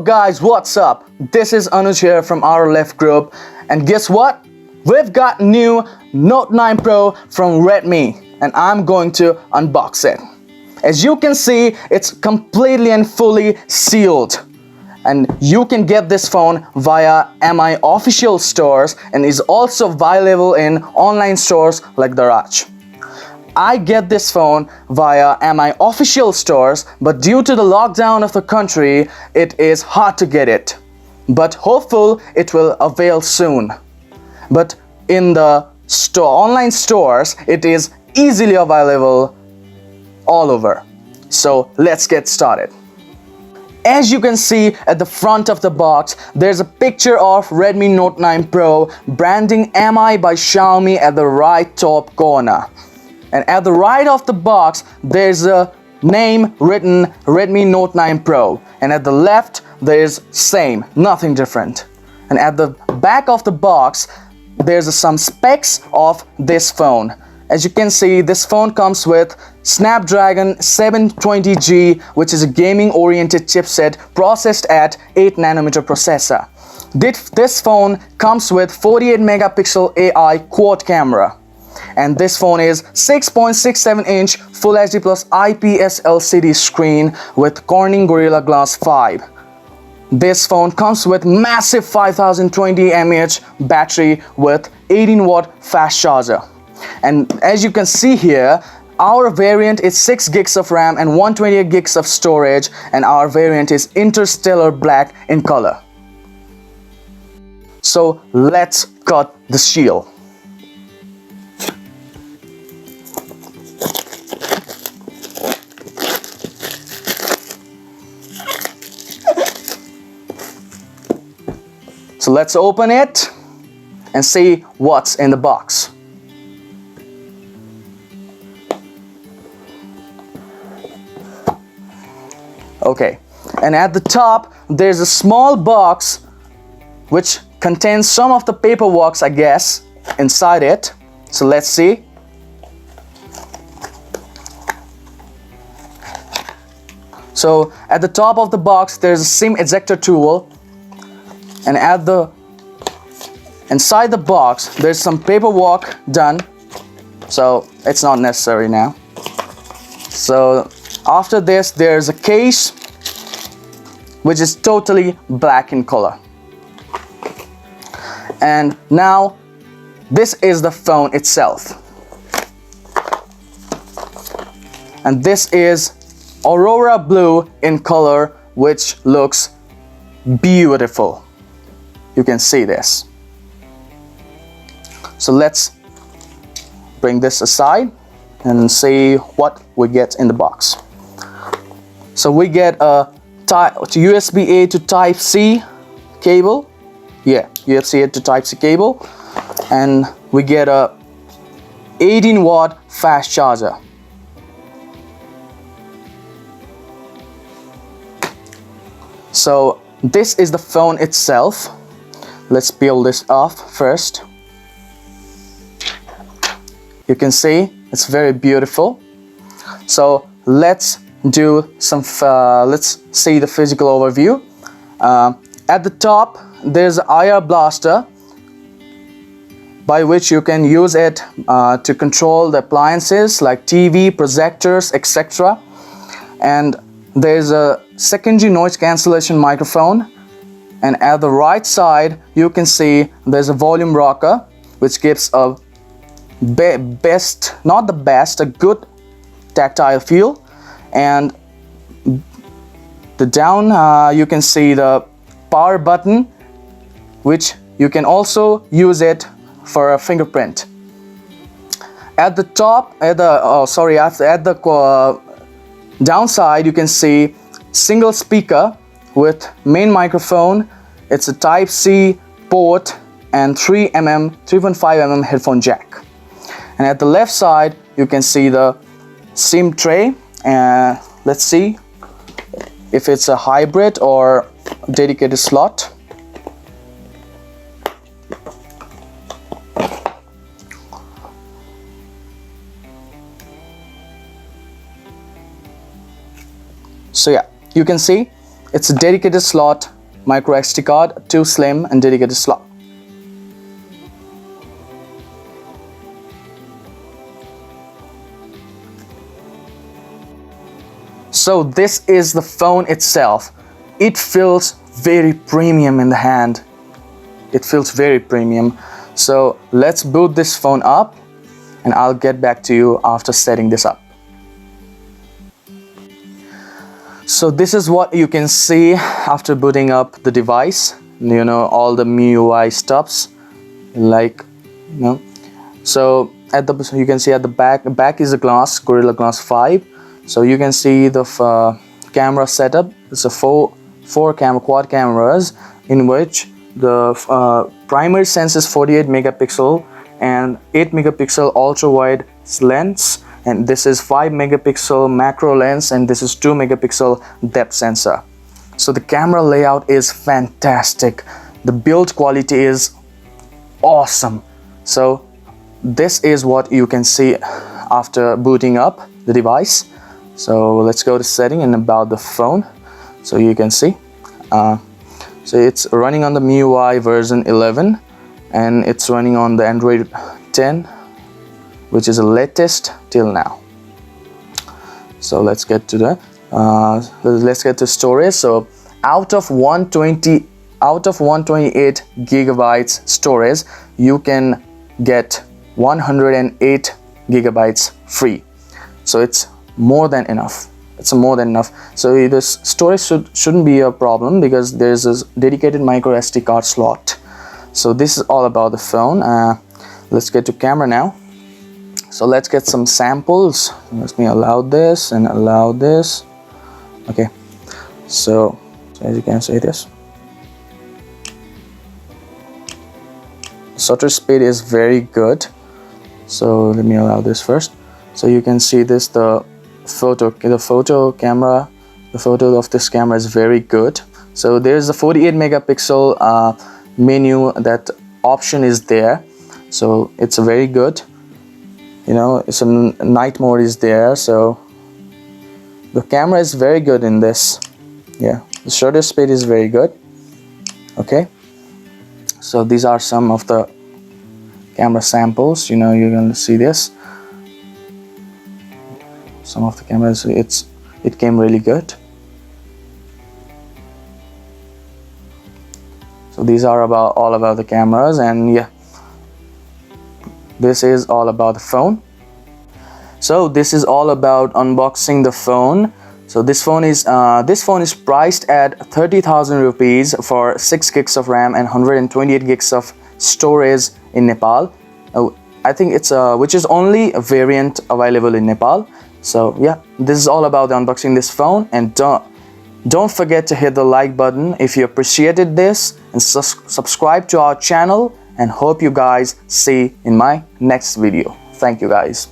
Guys, what's up? This is Anuj here from our left group, and guess what? We've got new Note 9 Pro from Redmi, and I'm going to unbox it. As you can see, it's completely and fully sealed, and you can get this phone via MI official stores and is also available in online stores like Daraj. I get this phone via MI official stores, but due to the lockdown of the country, it is hard to get it. But hopefully it will avail soon. But in the online stores, it is easily available all over. So let's get started. As you can see at the front of the box, there's a picture of Redmi Note 9 Pro branding MI by Xiaomi at the right top corner. And at the right of the box, there's a name written Redmi Note 9 Pro. And at the left, there's same, nothing different. And at the back of the box, there's some specs of this phone. As you can see, this phone comes with Snapdragon 720G, which is a gaming-oriented chipset processed at 8nm processor. This phone comes with 48 megapixel AI quad camera. And this phone is 6.67-inch Full HD Plus IPS LCD screen with Corning Gorilla Glass 5. This phone comes with massive 5020 mAh battery with 18-watt fast charger. And as you can see here, our variant is 6 gigs of RAM and 128 gigs of storage, and our variant is Interstellar Black in color. So let's cut the seal. So let's open it and see what's in the box. Okay, and at the top there's a small box which contains some of the paperwork, I guess, inside it. So let's see. So at the top of the box there's a SIM ejector tool. And inside the box, there's some paperwork done, so it's not necessary now. So after this, there's a case which is totally black in color. And now this is the phone itself. And this is Aurora Blue in color, which looks beautiful. You can see this. So let's bring this aside and see what we get in the box. So we get a USB-A to Type-C cable. Yeah, USB-A to Type-C cable. And we get a 18-watt fast charger. So this is the phone itself. Let's peel this off first. You can see it's very beautiful. So let's do some. Let's see the physical overview. At the top, there's an IR blaster, by which you can use it to control the appliances like TV, projectors, etc. And there's a secondary noise cancellation microphone. And at the right side, you can see there's a volume rocker, which gives a a good tactile feel. And the down, you can see the power button, which you can also use it for a fingerprint. At the top, at the downside, you can see single speaker with main microphone. It's a Type-C port and 3.5mm headphone jack. And at the left side, you can see the SIM tray. Let's see if it's a hybrid or dedicated slot. So yeah, you can see It's a dedicated slot micro SD card, too slim and dedicated slot. So this is the phone itself. It feels very premium in the hand. It feels very premium. So let's boot this phone up and I'll get back to you after setting this up. So this is what you can see after booting up the device. You know, all the MIUI stuffs, like, you know. So you can see at the back is a glass, Gorilla Glass 5. So you can see the camera setup. It's a quad cameras, in which the primary sensor is 48 megapixel and 8 megapixel ultra wide lens, and this is 5 megapixel macro lens, and this is 2 megapixel depth sensor. So the camera layout is fantastic. The build quality is awesome. So this is what you can see after booting up the device. So let's go to setting and about the phone. So you can see, so it's running on the MIUI version 11 and it's running on the Android 10, which is the latest till now. So let's get to the storage. So out of 128 gigabytes storage, you can get 108 gigabytes free. So it's more than enough. It's more than enough. So this storage shouldn't be a problem because there's a dedicated micro SD card slot. So this is all about the phone. Let's get to camera now. So let's get some samples. Let me allow this and allow this. Okay, so as you can see, this shutter speed is very good. So let me allow this first. So you can see this, the photo of this camera is very good. So there's a 48 megapixel menu, that option is there. So it's very good. You know, some night mode is there. So the camera is very good in this. Yeah, the shutter speed is very good. Okay, so these are some of the camera samples. You know, you're going to see this. Some of the cameras, it came really good. So these are all about the cameras, and yeah, this is all about the phone. So this is all about unboxing the phone. So this phone is priced at 30,000 rupees for 6 gigs of RAM and 128 gigs of storage in Nepal. I think it's which is only a variant available in Nepal. So yeah, this is all about the unboxing this phone, and don't forget to hit the like button if you appreciated this, and subscribe to our channel, and hope you guys see in my next video. Thank you guys.